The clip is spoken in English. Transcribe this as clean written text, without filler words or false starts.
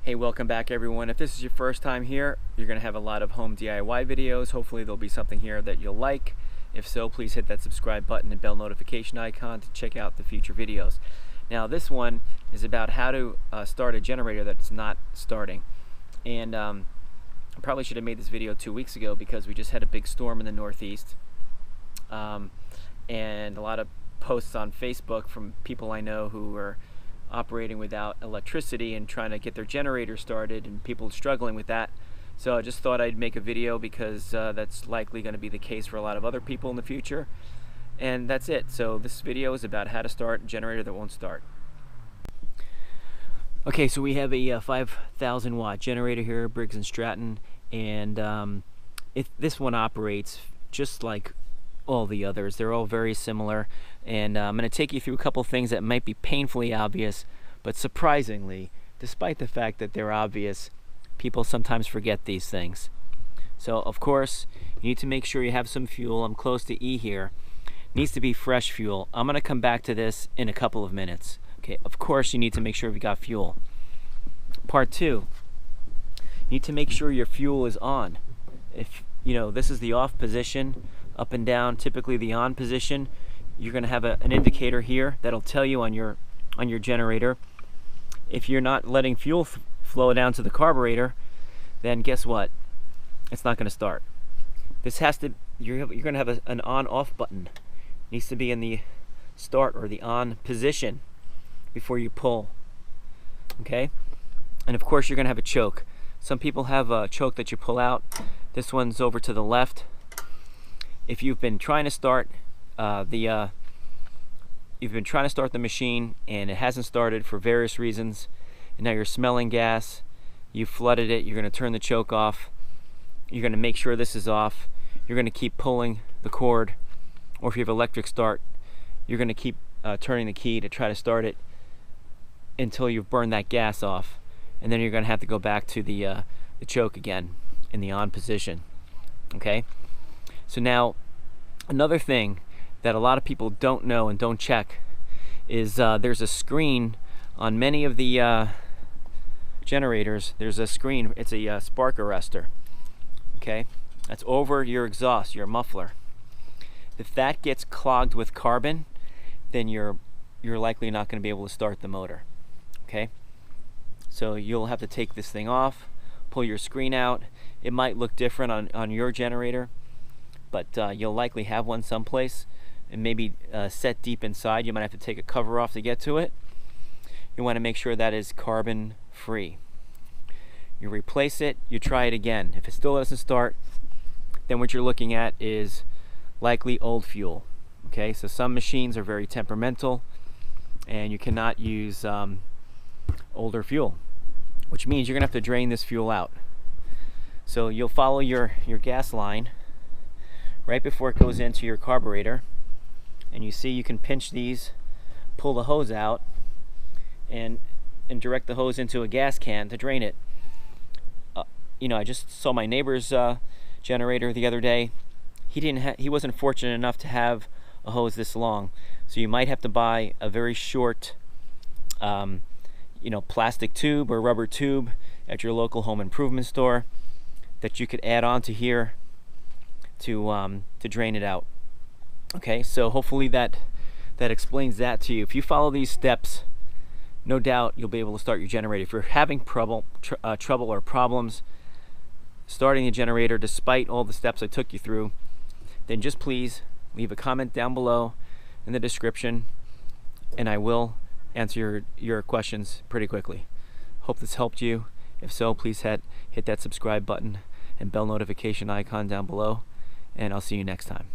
Hey, welcome back everyone. If this is your first time here, you're going to have a lot of home DIY videos. Hopefully there'll be something here that you'll like. If so, please hit that subscribe button and bell notification icon to check out the future videos. Now this one is about how to start a generator that's not starting. And I probably should have made this video 2 weeks ago because we just had a big storm in the Northeast. And a lot of posts on Facebook from people I know who are operating without electricity and trying to get their generator started, and people struggling with that. So I just thought I'd make a video because that's likely going to be the case for a lot of other people in the future. And that's it. So this video is about how to start a generator that won't start. Okay, so we have a 5,000 watt generator here, Briggs & Stratton, and this one operates just like all the others. They're all very similar, and I'm going to take you through a couple things that might be painfully obvious, but surprisingly, despite the fact that they're obvious, people sometimes forget these things. So of course you need to make sure you have some fuel. I'm close to E here. It needs to be fresh fuel. I'm going to come back to this in a couple of minutes. Okay, of course you need to make sure you've got fuel. Part 2, you need to make sure your fuel is on. If you know this is the off position, up and down, typically the on position, you're going to have an indicator here that'll tell you on your generator. If you're not letting fuel flow down to the carburetor, then guess what? It's not going to start. This has to, you're going to have an on-off button. It needs to be in the start or the on position before you pull. Okay? And of course you're going to have a choke. Some people have a choke that you pull out. This one's over to the left. If you've been trying to start the machine and it hasn't started for various reasons, and now you're smelling gas, you flooded it, you're going to turn the choke off, you're going to make sure this is off, you're going to keep pulling the cord, or if you have electric start, you're going to keep turning the key to try to start it until you've burned that gas off, and then you're going to have to go back to the choke again in the on position. Okay? So now, another thing that a lot of people don't know and don't check is there's a screen on many of the generators. There's a screen, it's a spark arrestor. Okay, that's over your exhaust, your muffler. If that gets clogged with carbon, then you're likely not going to be able to start the motor. Okay, so you'll have to take this thing off, pull your screen out. It might look different on your generator, but you'll likely have one someplace, and maybe set deep inside. You might have to take a cover off to get to it. You want to make sure that is carbon free. You replace it, you try it again. If it still doesn't start, then what you're looking at is likely old fuel. Okay, so some machines are very temperamental and you cannot use older fuel, which means you're gonna have to drain this fuel out. So you'll follow your gas line right before it goes into your carburetor, and you see you can pinch these, pull the hose out, and direct the hose into a gas can to drain it. You know, I just saw my neighbor's generator the other day. He wasn't fortunate enough to have a hose this long, so you might have to buy a very short plastic tube or rubber tube at your local home improvement store that you could add on to here to drain it out. Okay, so hopefully that explains that to you. If you follow these steps, no doubt you'll be able to start your generator. If you're having trouble or problems starting a generator despite all the steps I took you through, then just please leave a comment down below in the description, and I will answer your questions pretty quickly. Hope this helped you. If so, please hit that subscribe button and bell notification icon down below, and I'll see you next time.